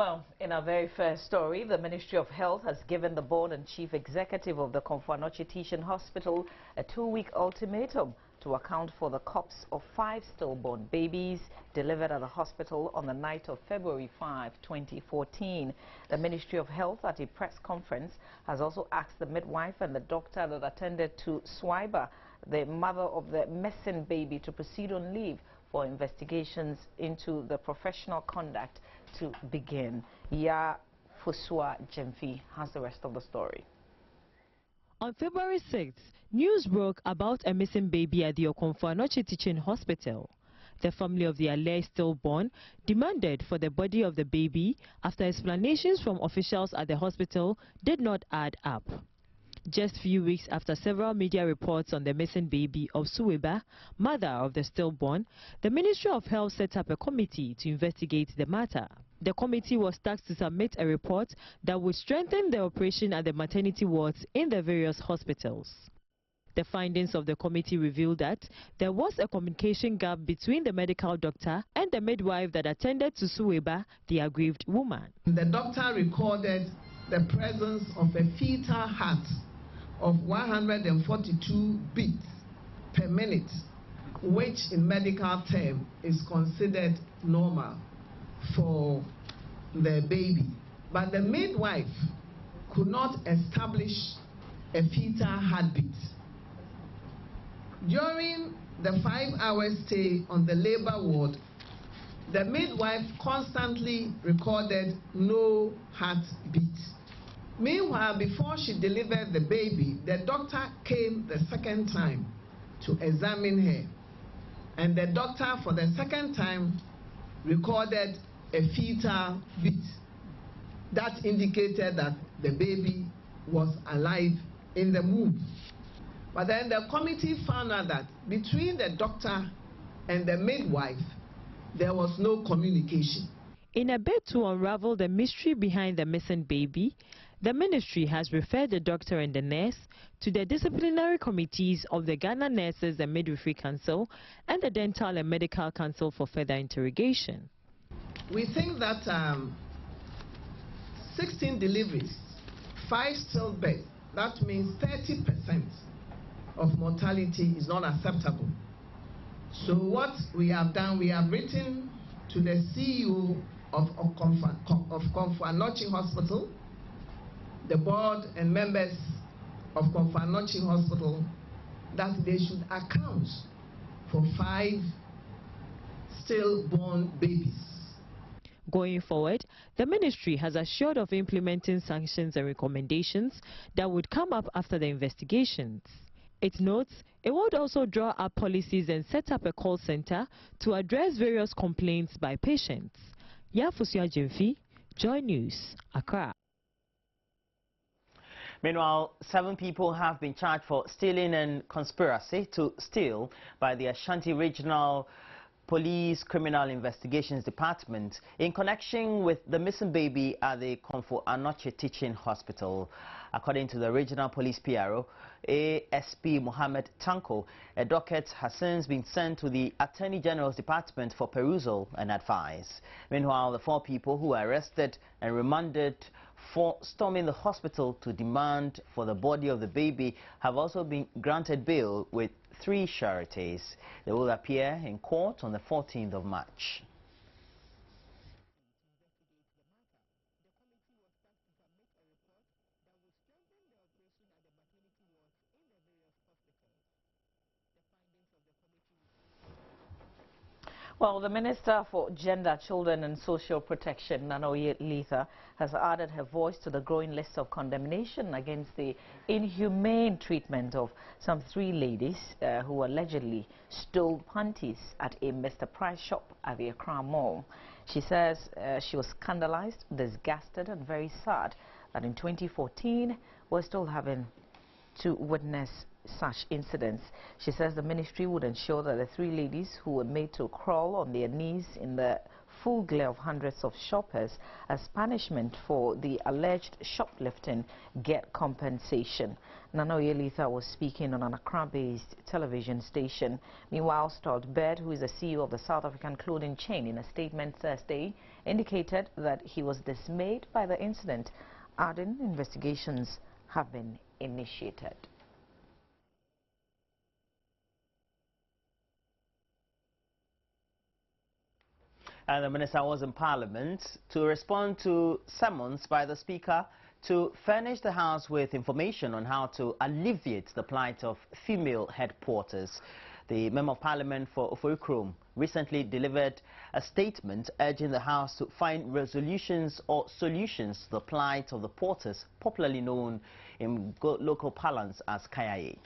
Well, in our very first story, the Ministry of Health has given the board and chief executive of the Komfo-Anokye Teaching Hospital a 2-week ultimatum to account for the corpse of 5 stillborn babies delivered at the hospital on the night of February 5, 2014. The Ministry of Health at a press conference has also asked the midwife and the doctor that attended to Swaiba, the mother of the missing baby, to proceed on leave for investigations into the professional conduct to begin. Ya Fusua Jemfi has the rest of the story. On February 6th, news broke about a missing baby at the Komfo-Anokye Teaching Hospital. The family of the alleged stillborn demanded for the body of the baby after explanations from officials at the hospital did not add up. Just few weeks after several media reports on the missing baby of Suweba, mother of the stillborn, the Ministry of Health set up a committee to investigate the matter. The committee was tasked to submit a report that would strengthen the operation at the maternity wards in the various hospitals. The findings of the committee revealed that there was a communication gap between the medical doctor and the midwife that attended to Suweba, the aggrieved woman. The doctor recorded the presence of a fetal heart of 142 beats per minute, which in medical term is considered normal for the baby. But the midwife could not establish a fetal heartbeat. During the 5-hour stay on the labor ward, the midwife constantly recorded no heartbeat. Meanwhile, before she delivered the baby, the doctor came the second time to examine her. And the doctor, for the second time, recorded a fetal beat. That indicated that the baby was alive in the womb. But then the committee found out that between the doctor and the midwife, there was no communication. In a bid to unravel the mystery behind the missing baby, the ministry has referred the doctor and the nurse to the disciplinary committees of the Ghana Nurses and Midwifery Council and the Dental and Medical Council for further interrogation. We think that 16 deliveries, 5 stillbirths, that means 30% of mortality is not acceptable. So what we have done, we have written to the CEO of Komfo-Anokye Hospital, the board and members of Komfo-Anokye Hospital, that they should account for 5 stillborn babies. Going forward, the ministry has assured of implementing sanctions and recommendations that would come up after the investigations. It notes it would also draw up policies and set up a call center to address various complaints by patients. Ya Fusua Jemfi, Joy News, Accra. Meanwhile, 7 people have been charged for stealing and conspiracy to steal by the Ashanti Regional Police Criminal Investigations Department in connection with the missing baby at the Komfo-Anokye Teaching Hospital. According to the Regional Police PRO, ASP Mohammed Tanko, a docket has since been sent to the Attorney General's Department for perusal and advice. Meanwhile, the 4 people who were arrested and remanded for storming the hospital to demand for the body of the baby have also been granted bail with 3 sureties. They will appear in court on the 14th of March. Well, the Minister for Gender, Children and Social Protection, Nanoye Letha, has added her voice to the growing list of condemnation against the inhumane treatment of some 3 ladies who allegedly stole panties at a Mr. Price shop at the Accra Mall. She says she was scandalized, disgusted and very sad that in 2014 we're still having to witness such incidents. She says the ministry would ensure that the 3 ladies who were made to crawl on their knees in the full glare of hundreds of shoppers as punishment for the alleged shoplifting get compensation. Nana Oyelitha was speaking on an Accra-based television station. Meanwhile, Stuart Bird, who is the CEO of the South African clothing chain, in a statement Thursday, indicated that he was dismayed by the incident, adding investigations have been initiated. And the minister was in Parliament to respond to summons by the Speaker to furnish the House with information on how to alleviate the plight of female head porters. The Member of Parliament for Oforikrom recently delivered a statement urging the House to find resolutions or solutions to the plight of the porters, popularly known in local parlance as KAYAYO.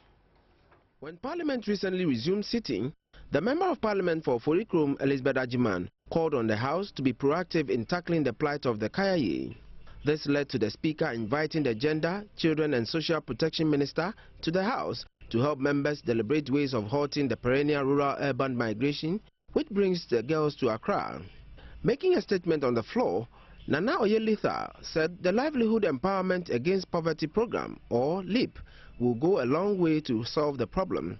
When Parliament recently resumed sitting, the Member of Parliament for Oforikrom, Elizabeth Ajiman, called on the House to be proactive in tackling the plight of the KAYAYO. This led to the Speaker inviting the Gender, Children and Social Protection Minister to the House to help members deliberate ways of halting the perennial rural-urban migration which brings the girls to Accra. Making a statement on the floor, Nana Oyelitha said the Livelihood Empowerment Against Poverty Program, or LEAP, will go a long way to solve the problem.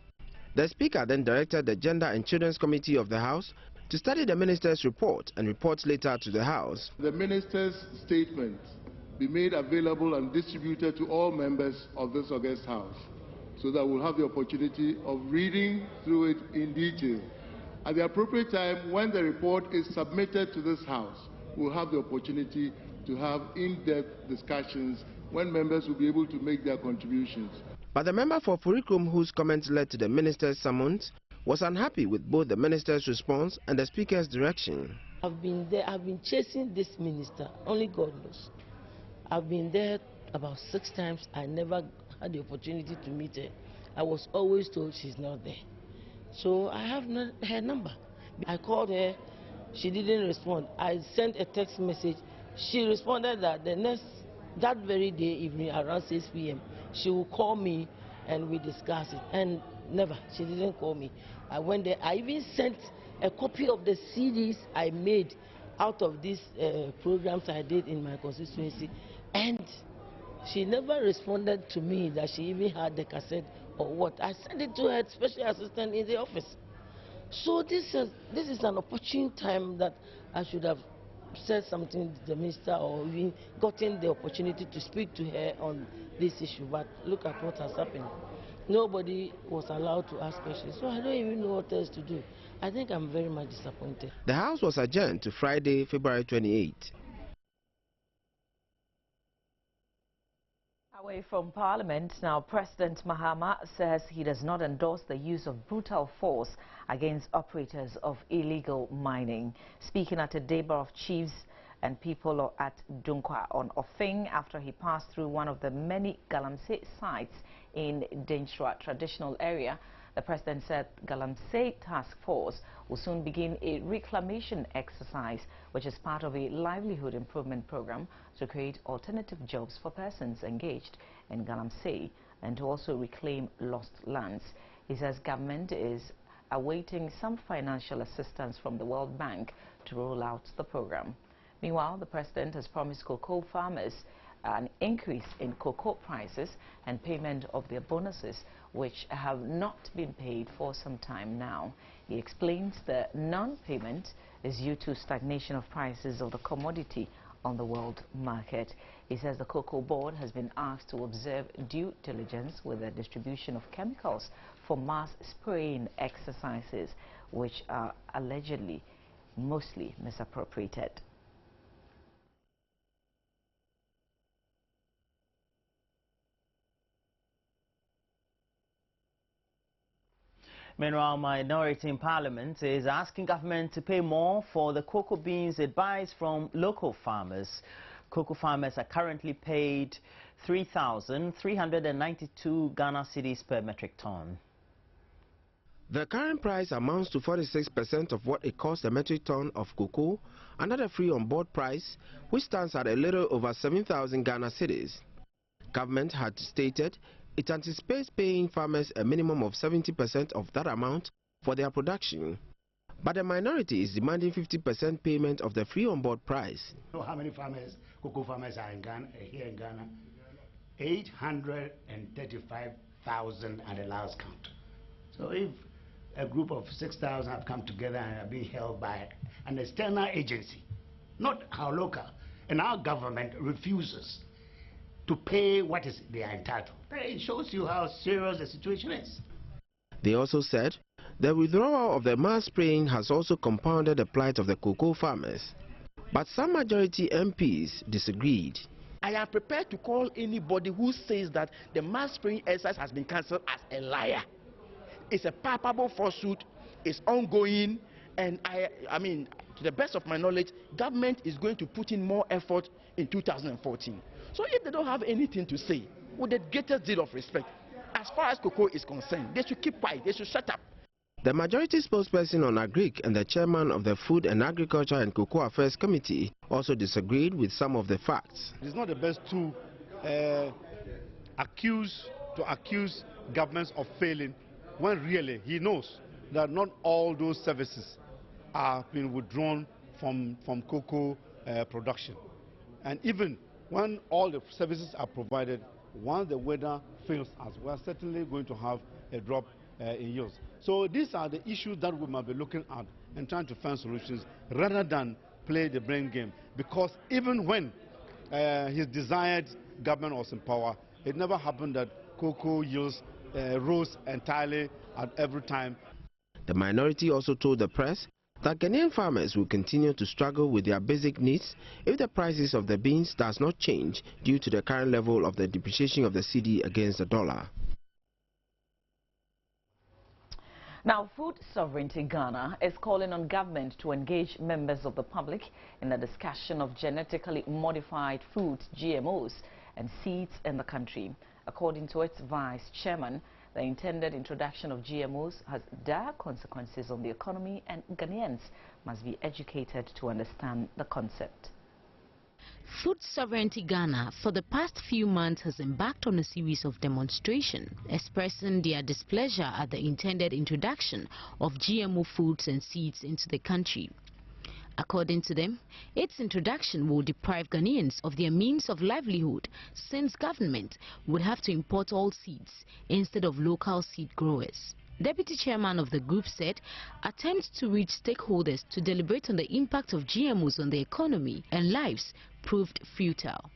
The Speaker then directed the Gender and Children's Committee of the House to study the Minister's report and report later to the House. The Minister's statement be made available and distributed to all members of this august House, so that we'll have the opportunity of reading through it in detail. At the appropriate time, when the report is submitted to this House, we'll have the opportunity to have in-depth discussions when members will be able to make their contributions. But the member for Oforikrom, whose comments led to the Minister's summons, was unhappy with both the Minister's response and the Speaker's direction. I've been there, I've been chasing this minister, only God knows. I've been there about 6 times, I never had the opportunity to meet her. I was always told she's not there. So I have not her number. I called her, she didn't respond. I sent a text message. She responded that that very day evening around 6 p.m. she will call me and we discuss it. And never, she didn't call me. I went there, I even sent a copy of the CDs I made out of these programs I did in my constituency, and she never responded to me that she even had the cassette or what. I sent it to her special assistant in the office. So this is an opportune time that I should have said something to the minister or even gotten the opportunity to speak to her on this issue. But look at what has happened. Nobody was allowed to ask questions, so I don't even know what else to do. I think I'm very much disappointed. The House was adjourned to Friday, February 28. Away from Parliament, now President Mahama says he does not endorse the use of brutal force against operators of illegal mining. Speaking at a Deba of Chiefs and people at Dunkwa on Ofing after he passed through one of the many Galamsey sites in Denchra traditional area, the president said Galamsey Task Force will soon begin a reclamation exercise, which is part of a livelihood improvement program to create alternative jobs for persons engaged in Galamsey and to also reclaim lost lands. He says government is awaiting some financial assistance from the World Bank to roll out the program. Meanwhile, the president has promised cocoa farmers an increase in cocoa prices and payment of their bonuses, which have not been paid for some time now. He explains the non-payment is due to stagnation of prices of the commodity on the world market. He says the Cocoa Board has been asked to observe due diligence with the distribution of chemicals for mass spraying exercises, which are allegedly mostly misappropriated. Meanwhile, minority in Parliament is asking government to pay more for the cocoa beans it buys from local farmers. Cocoa farmers are currently paid 3,392 Ghana cedis per metric ton. The current price amounts to 46% of what it costs a metric ton of cocoa under the free on board price, which stands at a little over 7,000 Ghana cedis. Government had stated it anticipates paying farmers a minimum of 70% of that amount for their production. But the minority is demanding 50% payment of the free on board price. Know how many farmers, cocoa farmers are in Ghana, here in Ghana? 835,000 at the last count. So if a group of 6,000 have come together and are being held by an external agency, not our local, and our government refuses to pay what is they are entitled, it shows you how serious the situation is. They also said the withdrawal of the mass spraying has also compounded the plight of the cocoa farmers. But some majority MPs disagreed. I am prepared to call anybody who says that the mass spraying exercise has been cancelled as a liar. It's a palpable falsehood, it's ongoing, and I mean, to the best of my knowledge, government is going to put in more effort in 2014. So if they don't have anything to say, with the greatest deal of respect, as far as cocoa is concerned, they should keep quiet, they should shut up. The majority spokesperson on Agric and the chairman of the Food and Agriculture and Cocoa Affairs Committee also disagreed with some of the facts. It's not the best to accuse governments of failing when really he knows that not all those services are being withdrawn from cocoa production. And even when all the services are provided, once the weather fails us, we are certainly going to have a drop in yields. So these are the issues that we might be looking at and trying to find solutions rather than play the blame game. Because even when his desired government was in power, it never happened that cocoa yields rose entirely at every time. The minority also told the press that Ghanaian farmers will continue to struggle with their basic needs if the prices of the beans does not change due to the current level of the depreciation of the cedi against the dollar. Now, Food Sovereignty Ghana is calling on government to engage members of the public in the discussion of genetically modified foods, GMOs, and seeds in the country. According to its vice chairman, the intended introduction of GMOs has dire consequences on the economy, and Ghanaians must be educated to understand the concept. Food Sovereignty Ghana for the past few months has embarked on a series of demonstrations expressing their displeasure at the intended introduction of GMO foods and seeds into the country. According to them, its introduction will deprive Ghanaians of their means of livelihood, since government would have to import all seeds instead of local seed growers. Deputy chairman of the group said attempts to reach stakeholders to deliberate on the impact of GMOs on the economy and lives proved futile.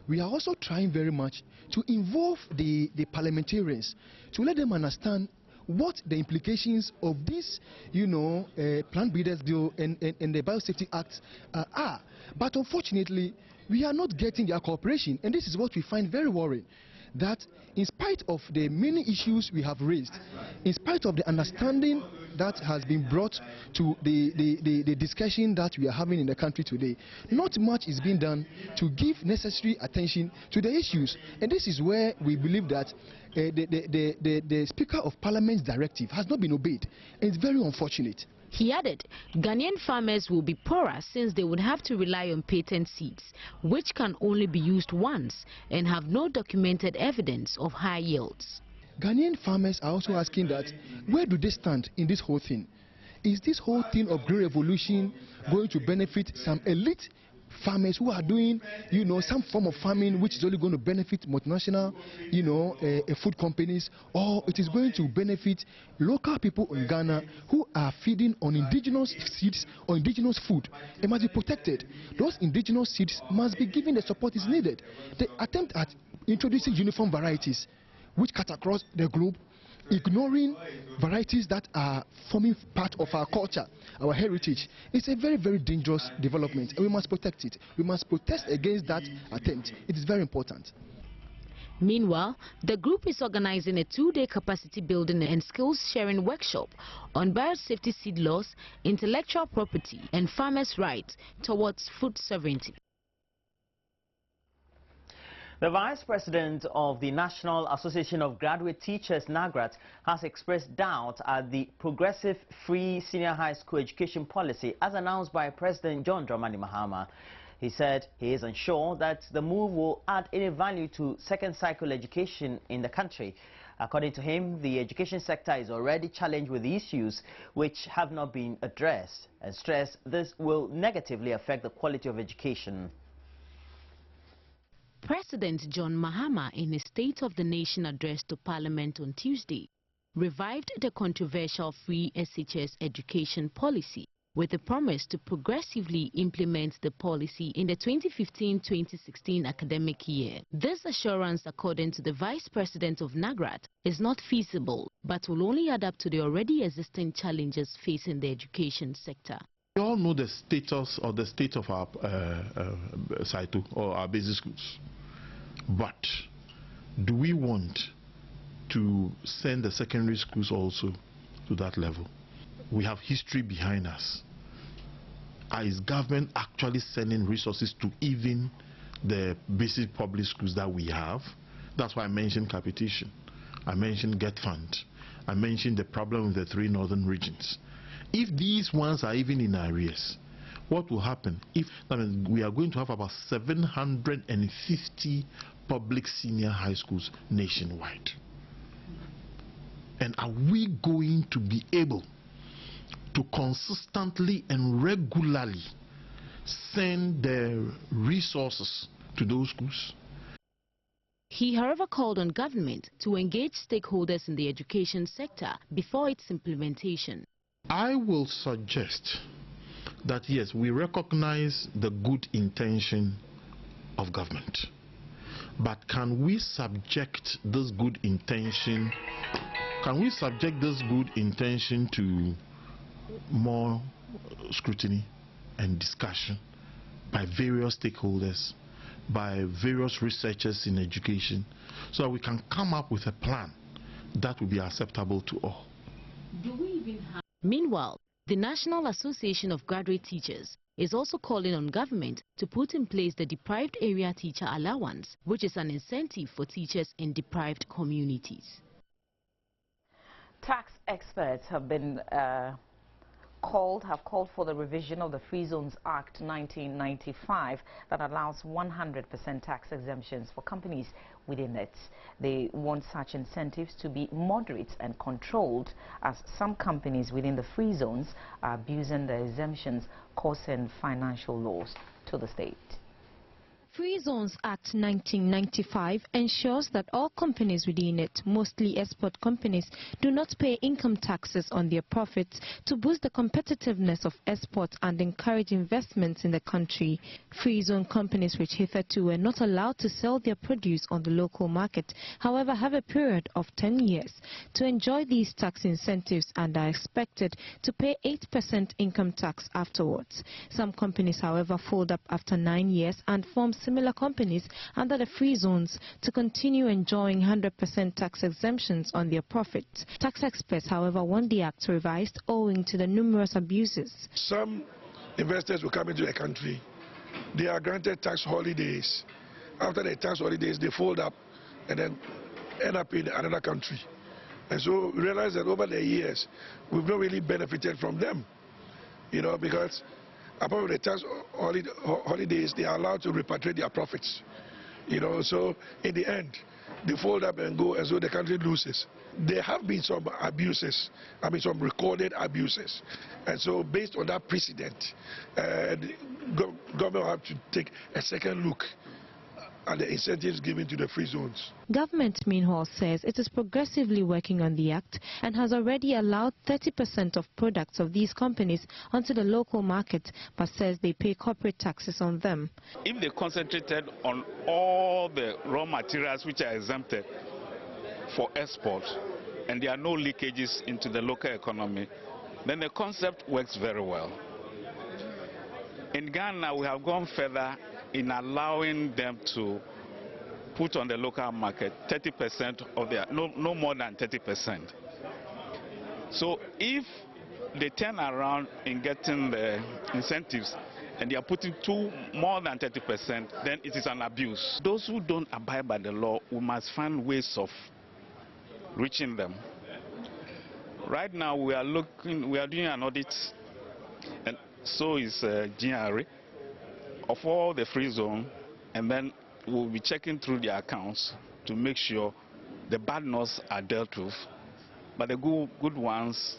We are also trying very much to involve the parliamentarians to let them understand what the implications of this, Plant Breeders Bill and the Biosafety Act are. But unfortunately, we are not getting their cooperation, and this is what we find very worrying. That in spite of the many issues we have raised, in spite of the understanding that has been brought to the discussion that we are having in the country today, not much is being done to give necessary attention to the issues. And this is where we believe that the Speaker of Parliament's directive has not been obeyed, and it's very unfortunate. He added, Ghanaian farmers will be poorer since they would have to rely on patent seeds, which can only be used once and have no documented evidence of high yields. Ghanaian farmers are also asking that, where do they stand in this whole thing? Is this whole thing of green revolution going to benefit some elite farmers who are doing, some form of farming which is only going to benefit multinational, food companies, or it is going to benefit local people in Ghana who are feeding on indigenous seeds or indigenous food? It must be protected. Those indigenous seeds must be given the support is needed. The attempt at introducing uniform varieties which cut across the globe, ignoring varieties that are forming part of our culture, our heritage, it's a very, very dangerous development, and we must protect it. We must protest against that attempt. It is very important. Meanwhile, the group is organizing a 2-day capacity building and skills sharing workshop on biosafety seed laws, intellectual property, and farmers' rights towards food sovereignty. The Vice President of the National Association of Graduate Teachers, NAGRAT, has expressed doubt at the progressive free senior high school education policy as announced by President John Dramani Mahama. He said he is unsure that the move will add any value to second cycle education in the country. According to him, the education sector is already challenged with issues which have not been addressed, and stressed this will negatively affect the quality of education. President John Mahama, in his State of the Nation address to Parliament on Tuesday, revived the controversial free SHS education policy with a promise to progressively implement the policy in the 2015-2016 academic year. This assurance, according to the Vice President of NAGRAT, is not feasible but will only add up to the already existing challenges facing the education sector. We all know the status or the state of our SAITO or our basic schools, but do we want to send the secondary schools also to that level? We have history behind us. Is government actually sending resources to even the basic public schools that we have? That's why I mentioned capitation. I mentioned Get Fund. I mentioned the problem with the 3 northern regions. If these ones are even in arrears, what will happen? If we are going to have about 750 public senior high schools nationwide. And are we going to be able to consistently and regularly send the resources to those schools? He, however, called on government to engage stakeholders in the education sector before its implementation. I will suggest that yes, we recognize the good intention of government, but can we subject this good intention to more scrutiny and discussion by various stakeholders, by various researchers in education, so that we can come up with a plan that will be acceptable to all? Do we even have... Meanwhile, the National Association of Graduate Teachers is also calling on government to put in place the deprived area teacher allowance, which is an incentive for teachers in deprived communities. Tax experts have called for the revision of the Free Zones Act 1995 that allows 100% tax exemptions for companies within it. They want such incentives to be moderate and controlled, as some companies within the free zones are abusing the exemptions, causing financial loss to the state. Free Zones Act 1995 ensures that all companies within it, mostly export companies, do not pay income taxes on their profits to boost the competitiveness of exports and encourage investments in the country. Free zone companies, which hitherto were not allowed to sell their produce on the local market, however, have a period of 10 years to enjoy these tax incentives and are expected to pay 8% income tax afterwards. Some companies, however, fold up after 9 years and form similar companies under the free zones to continue enjoying 100% tax exemptions on their profits. Tax experts, however, want the act revised owing to the numerous abuses. Some investors will come into the country. They are granted tax holidays. After the tax holidays, they fold up and then end up in another country. And so we realize that over the years, we've not really benefited from them, because apart from the tax holidays, they are allowed to repatriate their profits. So in the end, they fold up and go, and so the country loses. There have been some abuses, some recorded abuses. And so based on that precedent, the government will have to take a second look and the incentives given to the free zones. Government, meanwhile, says it is progressively working on the act and has already allowed 30% of products of these companies onto the local market, but says they pay corporate taxes on them. If they concentrated on all the raw materials which are exempted for export and there are no leakages into the local economy, then the concept works very well. In Ghana, we have gone further in allowing them to put on the local market 30% of their, no more than 30%. So if they turn around in getting the incentives and they are putting more than 30%, then it is an abuse. Those who don't abide by the law, we must find ways of reaching them. Right now we are doing an audit, and so is GRA, of all the free zone, and then we'll be checking through their accounts to make sure the bad notes are dealt with, but the good ones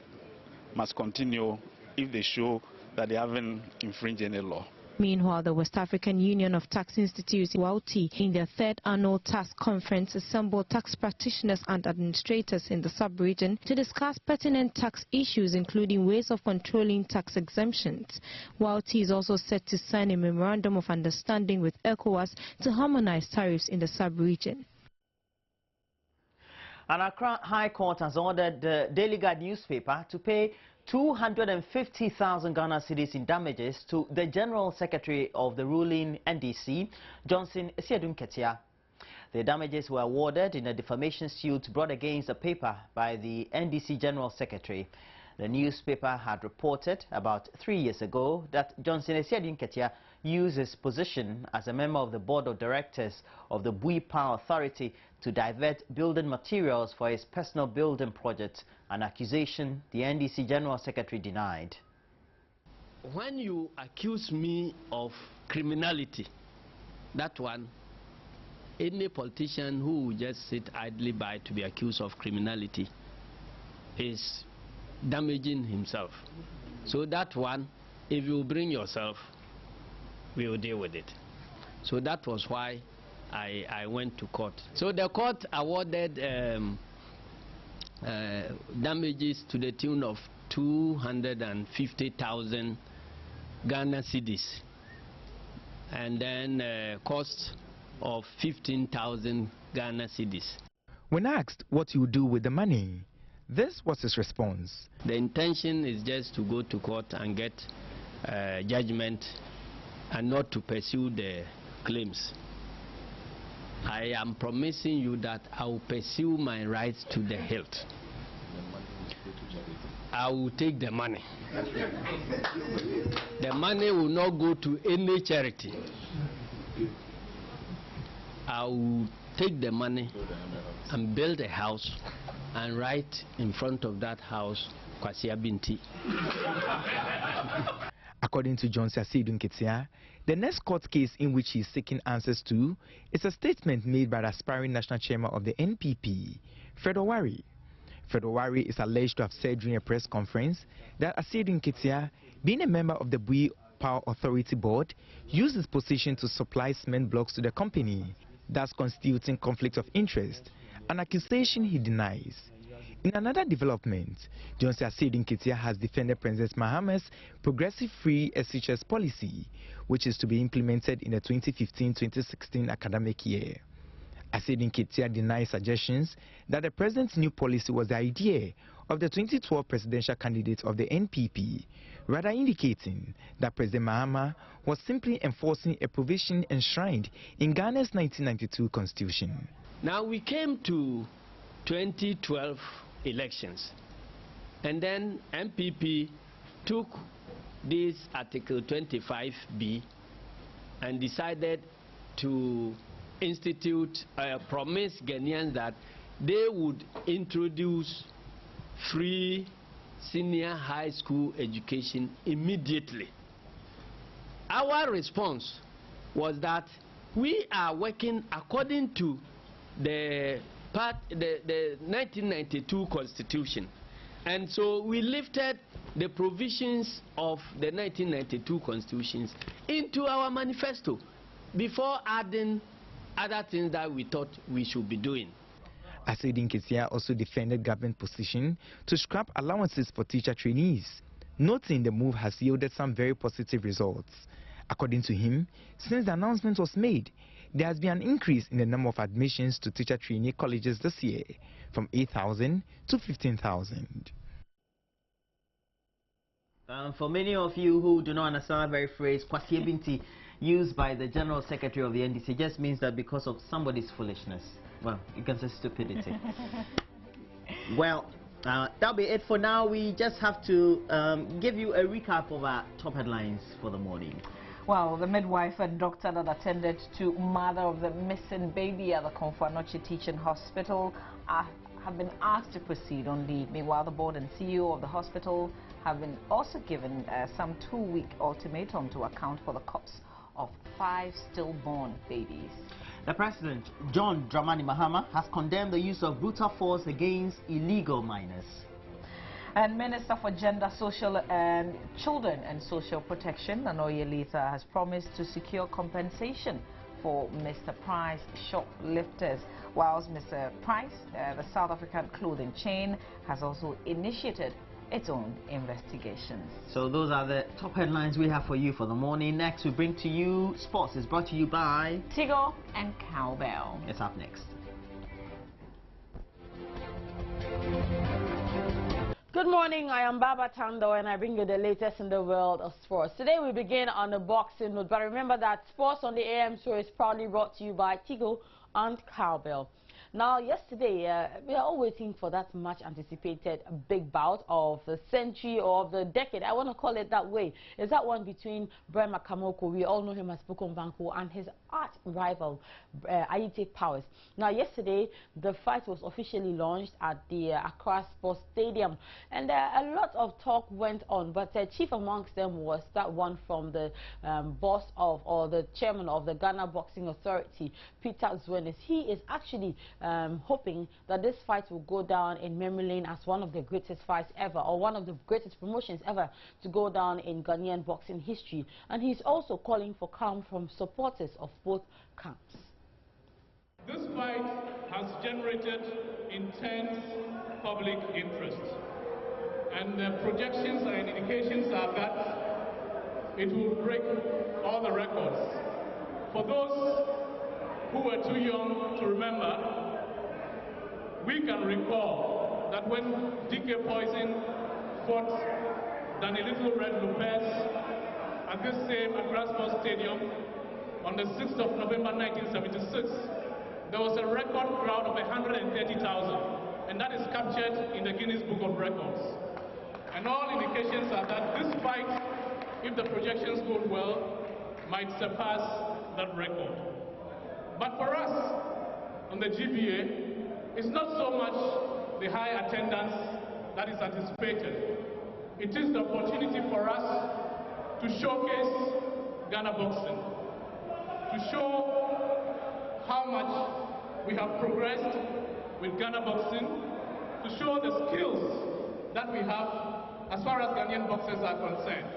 must continue if they show that they haven't infringed any law. Meanwhile, the West African Union of Tax Institutes, WAUTI, in their third annual tax conference assembled tax practitioners and administrators in the sub-region to discuss pertinent tax issues, including ways of controlling tax exemptions. WAUTI is also set to sign a memorandum of understanding with ECOWAS to harmonize tariffs in the sub-region. An Accra High Court has ordered the Daily Guide newspaper to pay 250,000 Ghana cedis in damages to the General Secretary of the ruling NDC, Johnson Esiedun-Ketia. The damages were awarded in a defamation suit brought against the paper by the NDC General Secretary. The newspaper had reported about 3 years ago that Johnson Esiedun-Ketia used his position as a member of the board of directors of the Bui Power Authority to divert building materials for his personal building project, an accusation the NDC General Secretary denied. When you accuse me of criminality, that one, any politician who will just sit idly by to be accused of criminality is damaging himself. So that one, if you bring yourself, we will deal with it. So that was why I went to court. So the court awarded damages to the tune of 250,000 Ghana cedis, and then cost of 15,000 Ghana cedis. When asked what he would do with the money, this was his response. The intention is just to go to court and get judgment and not to pursue the claims. I am promising you that I will pursue my rights to the hilt. I will take the money. The money will not go to any charity. I will take the money and build a house and write in front of that house, Kwasia Binti. According to Johnson Esiedun-Ketia, the next court case in which he is seeking answers to is a statement made by the aspiring national chairman of the NPP, Fred Owari. Fred Owari is alleged to have said during a press conference that Esiedun-Ketia, being a member of the Bui Power Authority board, used his position to supply cement blocks to the company, thus constituting conflict of interest, an accusation he denies. In another development, Johnson Esiedun-Ketia has defended President Mahama's progressive free SHS policy, which is to be implemented in the 2015-2016 academic year. Esiedun-Ketia denies suggestions that the president's new policy was the idea of the 2012 presidential candidate of the NPP, rather indicating that President Mahama was simply enforcing a provision enshrined in Ghana's 1992 constitution. Now we came to 2012 elections, and then MPP took this Article 25B and decided to promise Ghanaians that they would introduce free senior high school education immediately. Our response was that we are working according to the 1992 Constitution, and so we lifted the provisions of the 1992 Constitutions into our manifesto before adding other things that we thought we should be doing. Esiedun-Ketia also defended government position to scrap allowances for teacher trainees, noting the move has yielded some very positive results. According to him, since the announcement was made, there has been an increase in the number of admissions to teacher trainee colleges this year, from 8,000 to 15,000. For many of you who do not understand the very phrase, Kwasia Binti, used by the General Secretary of the NDC, just means that because of somebody's foolishness. Well, you can say stupidity. Well, that'll be it for now. We just have to give you a recap of our top headlines for the morning. Well, the midwife and doctor that attended to mother of the missing baby at the Komfo-Anokye Teaching Hospital have been asked to proceed on leave. Meanwhile, the board and CEO of the hospital have been also given some 2-week ultimatum to account for the corpse of 5 stillborn babies. The President, John Dramani Mahama, has condemned the use of brutal force against illegal miners. And Minister for Gender, Social and Children and Social Protection, Nanoye Letha, has promised to secure compensation for Mr. Price shoplifters, whilst Mr. Price, the South African clothing chain, has also initiated its own investigations. So those are the top headlines we have for you for the morning. Next, we bring to you sports. It's brought to you by Tigo and Cowbell. It's up next. Good morning, I am Baba Tando and I bring you the latest in the world of sports. Today we begin on a boxing note, but remember that Sports on the AM show is proudly brought to you by Tigo and Cowbell. Now, yesterday, we are all waiting for that much anticipated big bout of the century or of the decade. I want to call it that way. It's that one between Brian Makamoko, we all know him as Bukom Banko, and his arch rival, Ayite Powers. Now, yesterday, the fight was officially launched at the Accra Sports Stadium, and a lot of talk went on, but chief amongst them was that one from the boss of, or the chairman of the Ghana Boxing Authority, Peter Zwenes. He is actually hoping that this fight will go down in memory lane as one of the greatest fights ever, or one of the greatest promotions ever to go down in Ghanaian boxing history. And he's also calling for calm from supporters of both camps. This fight has generated intense public interest, and the projections and indications are that it will break all the records. For those who were too young to remember, we can recall that when DK Poison fought Danny Little Red Lopez at this same Accra Sports Stadium on the 6th of November 1976, there was a record crowd of 130,000, and that is captured in the Guinness Book of Records. And all indications are that this fight, if the projections go well, might surpass that record. But for us on the GBA, it's not so much the high attendance that is anticipated. It is the opportunity for us to showcase Ghana boxing, to show how much we have progressed with Ghana boxing, to show the skills that we have as far as Ghanaian boxers are concerned.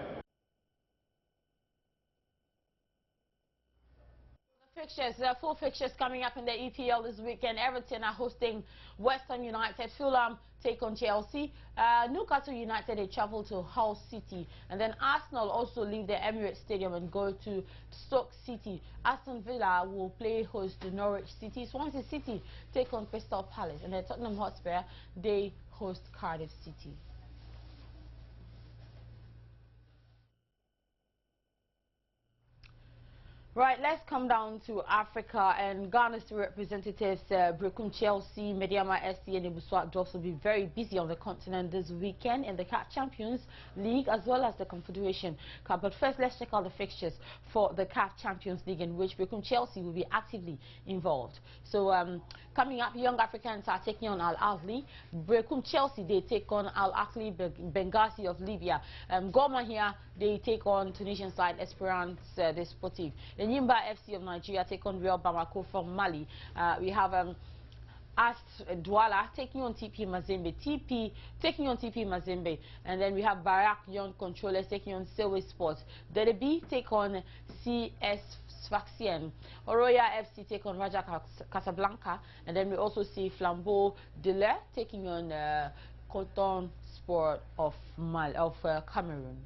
Fixtures, full fixtures coming up in the EPL this weekend. Everton are hosting Western United. Fulham take on Chelsea. Newcastle United, they travel to Hull City. And then Arsenal also leave the Emirates Stadium and go to Stoke City. Aston Villa will play host to Norwich City. Swansea City take on Crystal Palace. And then Tottenham Hotspur, they host Cardiff City. Right, let's come down to Africa, and Ghana's representatives, Brekum Chelsea, Mediama SC and Ebusua Drops will be very busy on the continent this weekend in the CAF Champions League as well as the Confederation Cup. But first, let's check out the fixtures for the CAF Champions League, in which Brekum Chelsea will be actively involved. So, coming up, Young Africans are taking on Al Ahly. Brekum Chelsea, they take on Al Ahly Benghazi of Libya. Goma here, they take on Tunisian side Esperance de Sportive. The Nyimba FC of Nigeria take on Real Bamako from Mali. We have Ast Douala taking on TP Mazembe. TP taking on TP Mazembe. And then we have Barak Young Controllers taking on Silwe Sports. Derby take on CS Sfaxien. Oroya FC take on Raja Casablanca. And then we also see Flambeau Delay taking on Coton Sport of Cameroon.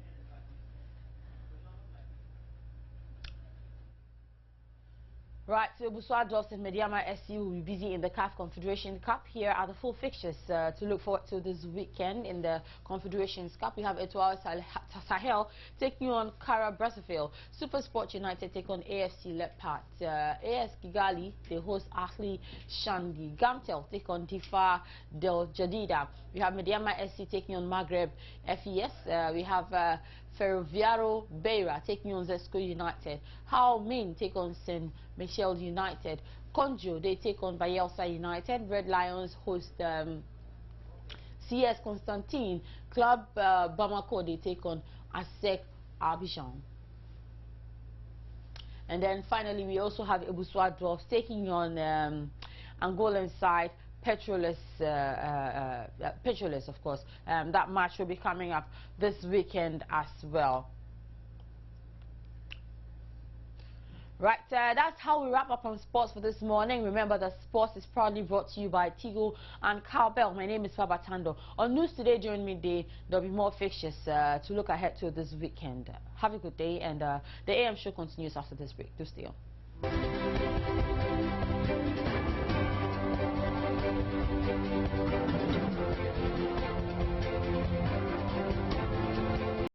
Right, so Buswa Drops and Mediama SC will be busy in the CAF Confederation Cup. Here are the full fixtures to look forward to this weekend in the Confederations Cup. We have Etoile Sahel taking on Kara Brazzaville. Super Sport United take on AFC Leopard. AS Kigali, they host Ahli Shangi. Gamtel take on Difa Del Jadida. We have Mediama SC taking on Maghreb FES. We have Ferroviario Beira taking on Zesco United. Hao Min take on St. Michel United. Konjo, they take on Bayelsa United. Red Lions host CS Constantine. Club Bamako, they take on ASEC Abidjan. And then finally, we also have Ebuswa Drops taking on Angolan side Petroless, of course. That match will be coming up this weekend as well. Right, that's how we wrap up on sports for this morning. Remember that sports is proudly brought to you by Tigo and Cowbell. My name is Fabatando. On News Today during midday, there'll be more fixtures to look ahead to this weekend. Have a good day, and the AM show continues after this break. Do stay on.